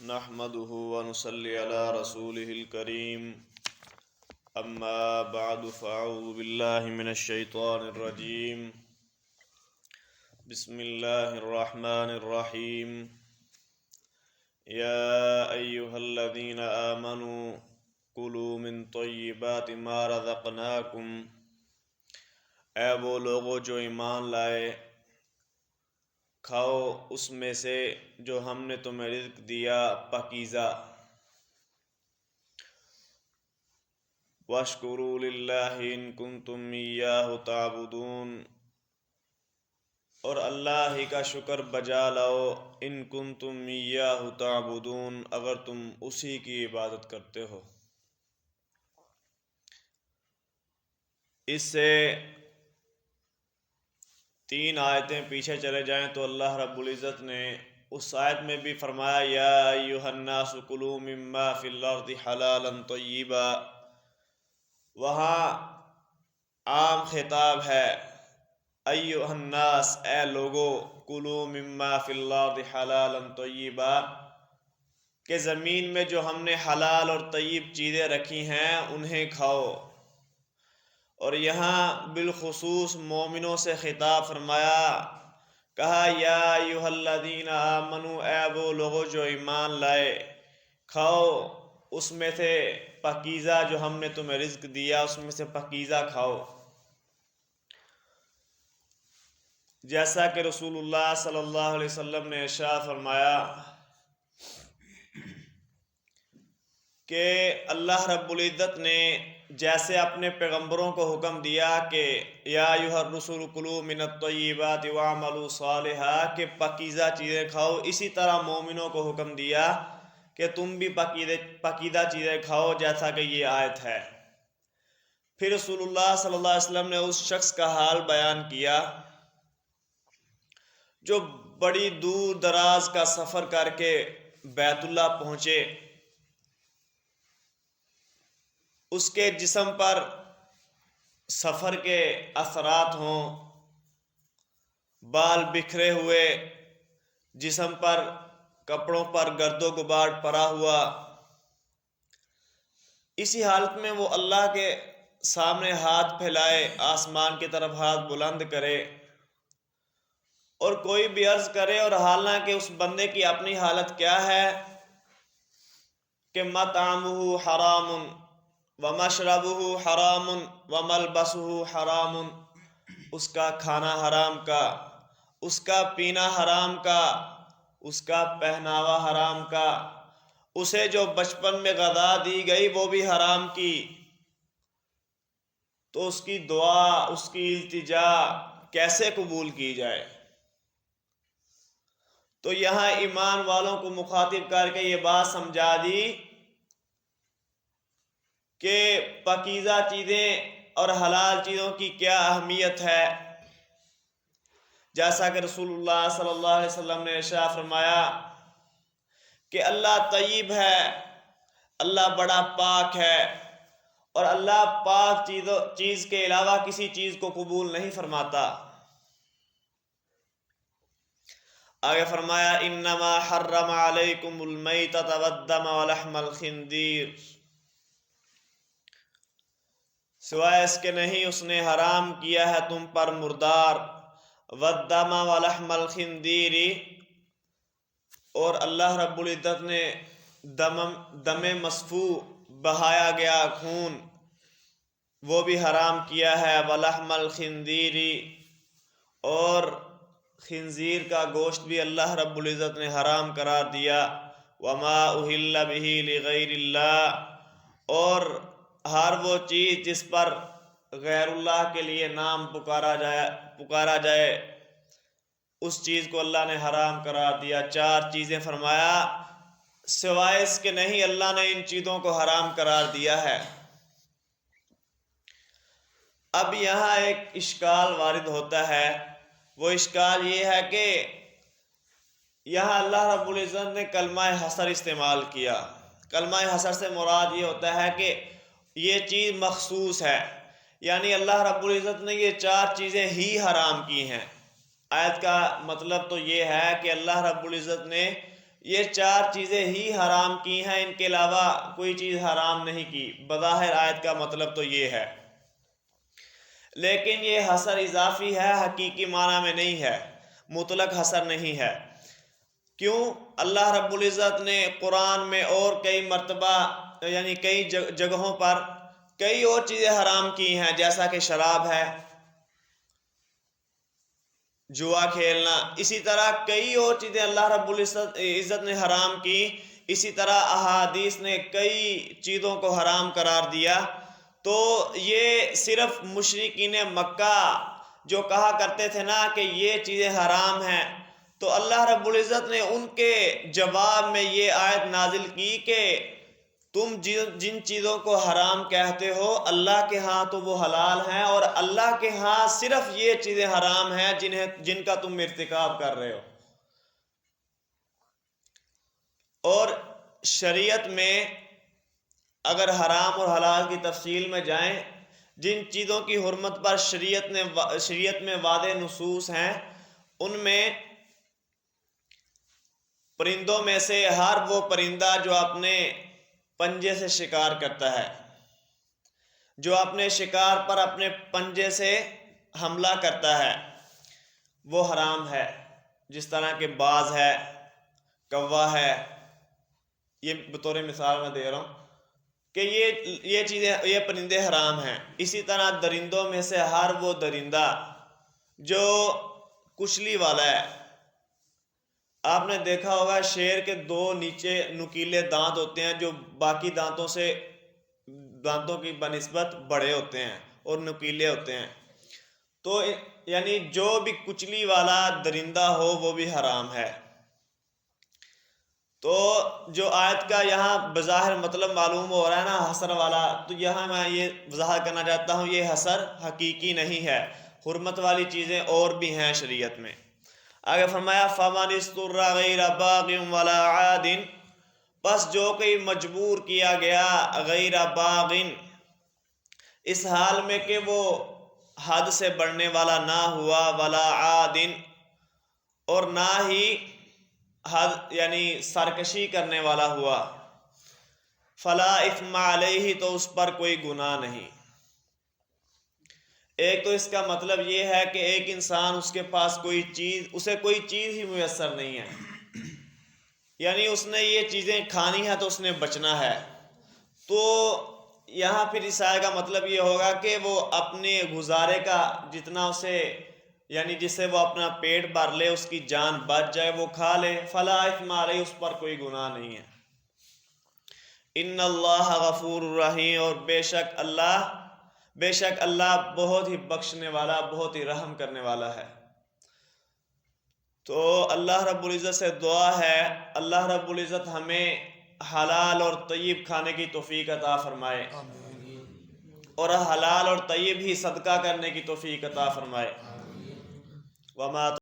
نحمده ونصلي على رسوله الكريم اما بعد فاعوذ بالله من الشيطان الرجيم بسم الله الرحمن الرحيم يا أيها الذين آمنوا كلوا من طيبات ما رزقناكم، اے وہ لوگو جو ایمان لائے، کھاؤ اس میں سے جو ہم نے تمہیں رزق دیا پاکیزہ۔ واشکروا للہ ان کنتم ایاہ تعبدون، اور اللہ ہی کا شکر بجا لاؤ، ان کنتم ایاہ تعبدون، اگر تم اسی کی عبادت کرتے ہو۔ اس سے 3 آیتیں پیچھے چلے جائیں تو اللہ رب العزت نے اس آیت میں بھی فرمایا یا ایھا الناس کلوا مما فی الارض حلالا طیبا، وہاں عام خطاب ہے ایھا الناس، اے لوگو، کلوا مما فی الارض حلالا طیبا، کہ زمین میں جو ہم نے حلال اور طیب چیزیں رکھی ہیں انہیں کھاؤ۔ اور یہاں بالخصوص مومنوں سے خطاب فرمایا، کہا یا ایھا الذین آمنوا، اے وہ لوگوں جو ایمان لائے، کھاؤ اس میں سے پاکیزہ جو ہم نے تمہیں رزق دیا، اس میں سے پاکیزہ کھاؤ۔ جیسا کہ رسول اللہ صلی اللہ علیہ وسلم نے ارشاد فرمایا کہ اللہ رب العزت نے جیسے اپنے پیغمبروں کو حکم دیا کہ یا ایھا الرسل کلوا من الطیبات واعملوا صالحا، کہ پاکیزہ چیزیں کھاؤ، اسی طرح مومنوں کو حکم دیا کہ تم بھی پاکیزہ چیزیں کھاؤ، جیسا کہ یہ آیت ہے۔ پھر رسول اللہ صلی اللہ علیہ وسلم نے اس شخص کا حال بیان کیا جو بڑی دور دراز کا سفر کر کے بیت اللہ پہنچے، اس کے جسم پر سفر کے اثرات ہوں، بال بکھرے ہوئے، جسم پر کپڑوں پر گرد و غبار پڑا ہوا، اسی حالت میں وہ اللہ کے سامنے ہاتھ پھیلائے، آسمان کی طرف ہاتھ بلند کرے اور کوئی بھی عرض کرے، اور حالانکہ اس بندے کی اپنی حالت کیا ہے کہ مطعمہ حرام ومشربہ حرام وملبسہ حرام، اس کا کھانا حرام کا، اس کا پینا حرام کا، اس کا پہناوا حرام کا، اسے جو بچپن میں غذا دی گئی وہ بھی حرام کی، تو اس کی دعا، اس کی التجا کیسے قبول کی جائے؟ تو یہاں ایمان والوں کو مخاطب کر کے یہ بات سمجھا دی کہ پاکیزہ چیزیں اور حلال چیزوں کی کیا اہمیت ہے، جیسا کہ رسول اللہ صلی اللہ علیہ وسلم نے ارشاد فرمایا کہ اللہ طیب ہے، اللہ بڑا پاک ہے، اور اللہ پاک چیز کے علاوہ کسی چیز کو قبول نہیں فرماتا۔ آگے فرمایا انما حرم علیکم المیتۃ والدم ولحم الخنزیر، سوائے اس کے نہیں اس نے حرام کیا ہے تم پر مردار، والدم ولحم الخنزیر، اور اللہ رب العزت نے دم مسفوح، بہایا گیا خون، وہ بھی حرام کیا ہے، ولحم الخنزیر، اور خنزیر کا گوشت بھی اللہ رب العزت نے حرام قرار دیا، وما اہل بہ لغیر اللہ، اور ہر وہ چیز جس پر غیر اللہ کے لیے نام پکارا جائے اس چیز کو اللہ نے حرام قرار دیا۔ 4 چیزیں فرمایا، سوائے اس کے نہیں اللہ نے ان چیزوں کو حرام قرار دیا ہے۔ اب یہاں ایک اشکال وارد ہوتا ہے، وہ اشکال یہ ہے کہ یہاں اللہ رب العزت نے کلمہ حصر استعمال کیا۔ کلمہ حصر سے مراد یہ ہوتا ہے کہ یہ چیز مخصوص ہے، یعنی اللہ رب العزت نے یہ 4 چیزیں ہی حرام کی ہیں۔ آیت کا مطلب تو یہ ہے کہ اللہ رب العزت نے یہ 4 چیزیں ہی حرام کی ہیں، ان کے علاوہ کوئی چیز حرام نہیں کی۔ بظاہر آیت کا مطلب تو یہ ہے، لیکن یہ حصر اضافی ہے، حقیقی معنی میں نہیں ہے، مطلق حصر نہیں ہے۔ کیوں؟ اللہ رب العزت نے قرآن میں اور کئی مرتبہ یعنی کئی جگہوں پر کئی اور چیزیں حرام کی ہیں، جیسا کہ شراب ہے، جوا کھیلنا، اسی طرح کئی اور چیزیں اللہ رب العزت نے حرام کی۔ اسی طرح احادیث نے کئی چیزوں کو حرام قرار دیا۔ تو یہ صرف مشرکین مکہ جو کہا کرتے تھے نا کہ یہ چیزیں حرام ہیں، تو اللہ رب العزت نے ان کے جواب میں یہ آیت نازل کی کہ تم جن چیزوں کو حرام کہتے ہو اللہ کے ہاں تو وہ حلال ہیں، اور اللہ کے ہاں صرف یہ چیزیں حرام ہیں جن کا تم ارتکاب کر رہے ہو۔ اور شریعت میں اگر حرام اور حلال کی تفصیل میں جائیں، جن چیزوں کی حرمت پر شریعت میں واضح نصوص ہیں، ان میں پرندوں میں سے ہر وہ پرندہ جو اپنے پنجے سے شکار کرتا ہے، جو اپنے شکار پر اپنے پنجے سے حملہ کرتا ہے، وہ حرام ہے۔ جس طرح کہ باز ہے، کوا ہے، یہ بطور مثال میں دے رہا ہوں کہ یہ چیزیں، یہ پرندے حرام ہیں۔ اسی طرح درندوں میں سے ہر وہ درندہ جو کچلی والا ہے، آپ نے دیکھا ہوگا شیر کے 2 نیچے نکیلے دانت ہوتے ہیں جو باقی دانتوں کی بنسبت بڑے ہوتے ہیں اور نکیلے ہوتے ہیں، تو یعنی جو بھی کچلی والا درندہ ہو وہ بھی حرام ہے۔ تو جو آیت کا یہاں بظاہر مطلب معلوم ہو رہا ہے نا حصر والا، تو یہاں میں یہ وضاحت کرنا چاہتا ہوں یہ حصر حقیقی نہیں ہے، حرمت والی چیزیں اور بھی ہیں شریعت میں۔ آگے فرمایا فَمَنِ اسْتُرَّ غَيْرَ بَاغٍ وَلَا عَادٍ، پس جو کہ مجبور کیا گیا غیر باغ، اس حال میں کہ وہ حد سے بڑھنے والا نہ ہوا، ولا عاد، اور نہ ہی حد یعنی سرکشی کرنے والا ہوا، فلا اثم علیہ، تو اس پر کوئی گناہ نہیں۔ ایک تو اس کا مطلب یہ ہے کہ ایک انسان اس کے پاس اسے کوئی چیز ہی میسر نہیں ہے، یعنی اس نے یہ چیزیں کھانی ہے تو اس نے بچنا ہے، تو یہاں پھر اس آیت کا مطلب یہ ہوگا کہ وہ اپنے گزارے کا جتنا اسے یعنی جس سے وہ اپنا پیٹ بھر لے، اس کی جان بچ جائے، وہ کھا لے، فلا اثم علیہ، اس پر کوئی گناہ نہیں ہے۔ ان اللہ غفور الرحیم، اور بے شک اللہ بہت ہی بخشنے والا، بہت ہی رحم کرنے والا ہے۔ تو اللہ رب العزت سے دعا ہے اللہ رب العزت ہمیں حلال اور طیب کھانے کی توفیق عطا فرمائے، اور حلال اور طیب ہی صدقہ کرنے کی توفیق عطا فرمائے۔ وما